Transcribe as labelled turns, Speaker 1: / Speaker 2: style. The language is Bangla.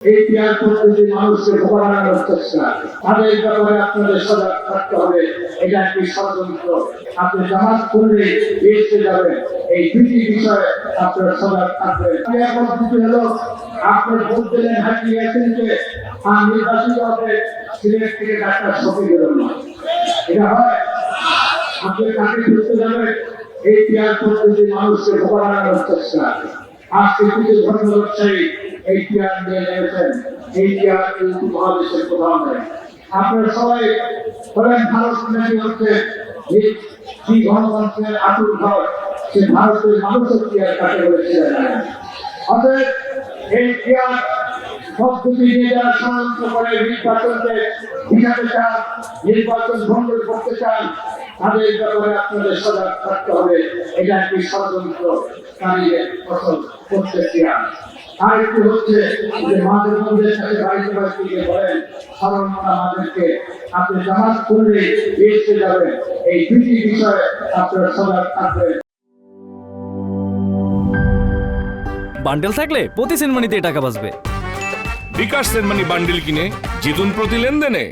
Speaker 1: এই পিয়ার পদ্ধতি মানুষকে ভোগানোর চেষ্টা, তাদের ব্যাপারে আপনাদের সজাগ থাকতে হবে। এটা একটি ষড়যন্ত্র। আপনি জামাত করলে বেঁচে যাবেন, এই দুটি বিষয়ে আপনার সজাগ থাকবেন। পিয়ার পদ্ধতি হলো আপনি ভোট দিলেন হাজির ইয়াসিনকে, আর নির্বাচিত হবে সিলেট থেকে ডাক্তার শফিকুর রহমান। এটা হয়? আপনি কাকে খুঁজতে যাবেন? এই পিয়ার পদ্ধতি মানুষকে ভোগানোর চেষ্টা। আজকে কিছু ধর্ম ব্যবসায়ী এই পিয়ার নিয়ে নেমেছেন। এই পিয়ার কিন্তু মহাদেশের প্রধান নেই। আপনারা সবাই বলেন ভারত নাকি হচ্ছে কি গণতন্ত্রের আতুর ঘর, সে ভারতের মানুষের পিয়ার কাকে বলেছিলেন। অতএব এই পিয়ার পদ্ধতি নিয়ে যারা ষড়যন্ত্র করে নির্বাচনকে ভিসাতে চান, নির্বাচন ভঙ্গ করতে চান, তাদের ব্যাপারে আপনাদের সজাগ থাকতে হবে। এটা একটি ষড়যন্ত্র কারীদের ফসল করতে চান। আর একটি হচ্ছে যে মাঝে মধ্যে সাথে বাড়িতে বাড়িতে গিয়ে বলেন সাধারণতা আমাদেরকে আপনি জামাত করলে বেঁচে যাবেন। এই দুটি বিষয়ে আপনারা সজাগ থাকবেন।
Speaker 2: বান্ডেল থাকলে প্রতি সেনমানিতে টাকা বাঁচবে।
Speaker 3: বিকাশ সেনমানি বান্ডিল কিনে জিতুন প্রতি লেনদেনে।